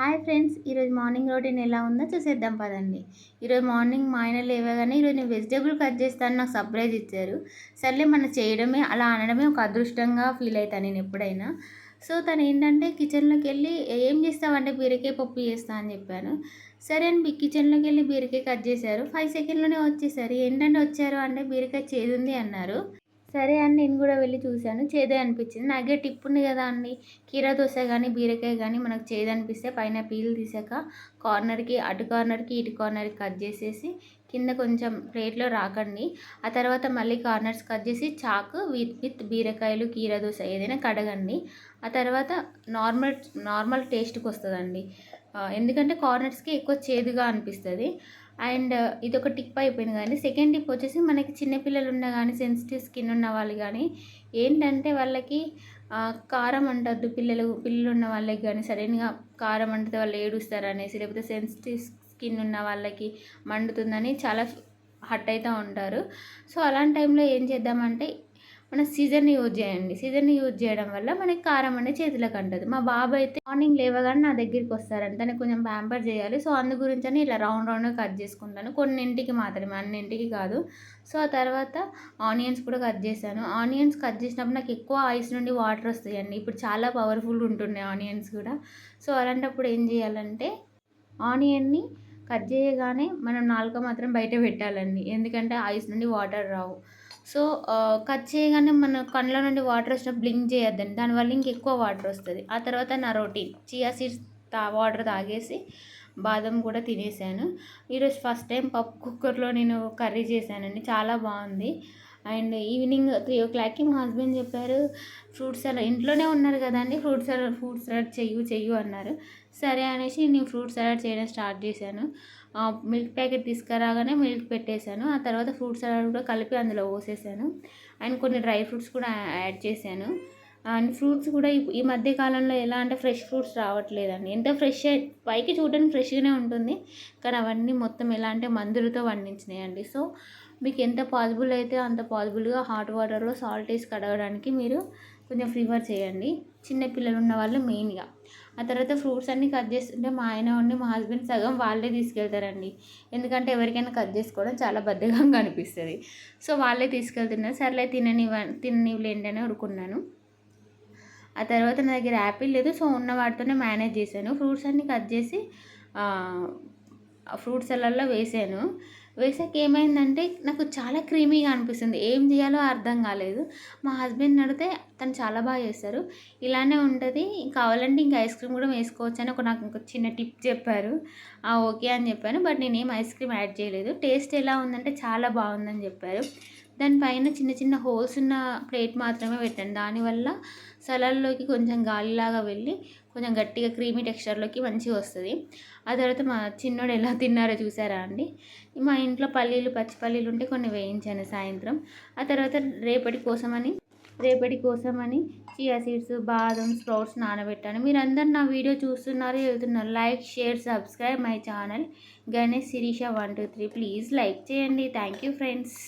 Hi friends, ఈరోజు morning routine ఎలా ఉందో చూసేద్దాం పదండి. ఈరోజు మార్నింగ్ మా ఆయన లేవగానే ఈరోజు నేను వెజిటేబుల్ కట్ చేస్తాను నాకు సర్ప్రైజ్ ఇచ్చారు. సర్లే మనం చేయడమే అలా అనడమే ఒక అదృష్టంగా ఫీల్ అవుతాను నేను ఎప్పుడైనా. సో తను ఏంటంటే కిచెన్లోకి వెళ్ళి ఏం చేస్తావంటే బీరకాయ పప్పు చేస్తా అని చెప్పాను. సరే అని కిచెన్లోకి వెళ్ళి బీరకాయ కట్ చేశారు. 5 సెకండ్లోనే వచ్చేసారు. ఏంటంటే వచ్చారు అంటే బీరకాయ చేదుంది అన్నారు. సరే అని నేను కూడా వెళ్ళి చూశాను. చేదే అనిపించింది. నా దగ్గర టిప్ ఉంది కదా అండి. కీరా దోస కానీ, బీరకాయ కానీ మనకు చేదనిపిస్తే పైన పీల్ తీసాక కార్నర్‌కి, అటు కార్నర్‌కి, ఇటు కార్నర్‌కి కట్ చేసేసి కింద కొంచెం ప్లేట్‌లో రాకండి. ఆ తర్వాత మళ్ళీ కార్నర్స్ కట్ చేసి చాకు విత్ బీరకాయలు, కీరా దోస ఏదైనా కడగండి. ఆ తర్వాత నార్మల్ నార్మల్ టేస్ట్‌కి వస్తదండి. ఎందుకంటే కార్నర్స్‌కి ఎక్కువ చేదుగా అనిపిస్తది. అండ్ ఇదొక టిప్ అయిపోయింది కానీ సెకండ్ టిప్ వచ్చేసి మనకి చిన్నపిల్లలు ఉన్నా కానీ సెన్సిటివ్ స్కిన్ ఉన్న వాళ్ళు కానీ ఏంటంటే వాళ్ళకి కారం అంటద్దు పిల్లలు ఉన్న వాళ్ళకి కానీ సడన్గా కారం అంటితే వాళ్ళు ఏడుస్తారు అనేసి లేకపోతే సెన్సిటివ్ స్కిన్ ఉన్న వాళ్ళకి మండుతుందని చాలా హర్ట్ అవుతూ ఉంటారు. సో అలాంటి టైంలో ఏం చేద్దామంటే మన సీజర్‌ని యూజ్ చేయండి. సీజర్‌ని యూజ్ చేయడం వల్ల మనకి కారం అనేది చేతులకు అంటదు. మా బాబు అయితే మార్నింగ్ లేవగానే నా దగ్గరికి వస్తారంట. తనకి కొంచెం ప్యాంపర్ చేయాలి. సో అందు గురించని ఇలా రౌండ్‌గా కట్ చేసుకుంటాను. కొన్నింటికి మాత్రమే అన్నింటికి కాదు. సో ఆ తర్వాత ఆనియన్స్ కూడా కట్ చేశాను. ఆనియన్స్ కట్ చేసినప్పుడు నాకు ఎక్కువ ఐస్ నుండి వాటర్ వస్తాయండి. ఇప్పుడు చాలా పవర్‌ఫుల్ ఉంటున్నాయి ఆనియన్స్ కూడా. సో అలాంటప్పుడు ఏం చేయాలంటే ఆనియన్‌ని కట్ చేయగానే మనం నాలుక మాత్రం బయట పెట్టాలండి. ఎందుకంటే ఐస్ నుండి వాటర్ రావు. సో కట్ చేయగానే మన కళ్ళ నుండి వాటర్ వచ్చినప్పుడు బ్లింక్ చేయొద్దండి. దానివల్ల ఇంకెక్కువ వాటర్ వస్తది. ఆ తర్వాత నా రొటీన్ చియా సీడ్స్ వాటర్ తాగేసి బాదం కూడా తినేసాను. ఈరోజు ఫస్ట్ టైం పప్పు కుక్కర్‌లో నేను కర్రీ చేశానండి. చాలా బాగుంది. అండ్ ఈవినింగ్ 3:00కి మా హస్బెండ్ చెప్పారు, ఫ్రూట్ సలాడ్ ఇంట్లోనే ఉన్నారు కదండీ, ఫ్రూట్ సలాడ్ చెయ్యు అన్నారు. సరే అనేసి నేను ఫ్రూట్ సలాడ్ చేయడం స్టార్ట్ చేశాను. మిల్క్ ప్యాకెట్ తీసుకురాగానే మిల్క్ పెట్టేశాను. ఆ తర్వాత ఫ్రూట్ సలాడ్ కూడా కలిపి అందులో పోసేసాను. అండ్ కొన్ని డ్రై ఫ్రూట్స్ కూడా యాడ్ చేశాను. అండ్ ఫ్రూట్స్ కూడా ఈ మధ్య కాలంలో ఎలా అంటే ఫ్రెష్ ఫ్రూట్స్ రావట్లేదండి. ఎంత ఫ్రెష్ పైకి చూడడానికి ఫ్రెష్గానే ఉంటుంది, కానీ అవన్నీ మొత్తం ఎలా అంటే మందులతో పండించినాయండి. సో మీకు ఎంత పాసిబుల్ అయితే అంత పాసిబుల్గా హాట్ వాటర్లో సాల్ట్ వేసి కడగడానికి మీరు కొంచెం ప్రిఫర్ చేయండి, చిన్నపిల్లలు ఉన్న వాళ్ళు మెయిన్గా. ఆ తర్వాత ఫ్రూట్స్ అన్నీ కట్ చేస్తుంటే మా ఆయన ఉండి మా హస్బెండ్ సగం వాళ్ళే తీసుకెళ్తారండి. ఎందుకంటే ఎవరికైనా కట్ చేసుకోవడం చాలా బద్ధకంగా అనిపిస్తుంది. సో వాళ్ళే తీసుకెళ్తున్నారు. సర్లే తిననివ్వలేండి అని ఊరుకున్నాను. ఆ తర్వాత నా దగ్గర యాపిల్ లేదు. సో ఉన్న వాటితోనే మేనేజ్ చేశాను. ఫ్రూట్స్ అన్నీ కట్ చేసి ఫ్రూట్ సలాడ్లో వేసాను. వేసాక ఏమైందంటే నాకు చాలా క్రీమీగా అనిపిస్తుంది. ఏం చేయాలో అర్థం కాలేదు. మా హస్బెండ్ని అడిగితే తను చాలా బాగా చేస్తారు. ఇలానే ఉంటుంది, కావాలంటే ఇంకా ఐస్ క్రీమ్ కూడా వేసుకోవచ్చు అని నాకు ఒక చిన్న టిప్ చెప్పారు. ఓకే అని చెప్పాను. బట్ నేనేం ఐస్ క్రీమ్ యాడ్ చేయలేదు. టేస్ట్ ఎలా ఉందంటే చాలా బాగుందని చెప్పారు. దానిపైన చిన్న చిన్న హోల్స్ ఉన్న ప్లేట్ మాత్రమే పెట్టండి. దానివల్ల సలాడ్లోకి కొంచెం గాలిలాగా వెళ్ళి కొంచెం గట్టిగా క్రీమీ టెక్స్చర్లోకి మంచిగా వస్తుంది. ఆ తర్వాత మా చిన్నోడు ఎలా తిన్నారో చూసారా అండి. మా ఇంట్లో పచ్చి పల్లీలు ఉంటే కొన్ని వేయించాను సాయంత్రం. ఆ తర్వాత రేపటి కోసమని చియా సీడ్స్, బాదం, స్ప్రౌట్స్ నానబెట్టాను. మీరందరూ నా వీడియో చూస్తున్నారు, వెళ్తున్నారు. Like, share, subscribe my channel Ganesh Sirisha 123. Please like చేయండి. Thank you friends.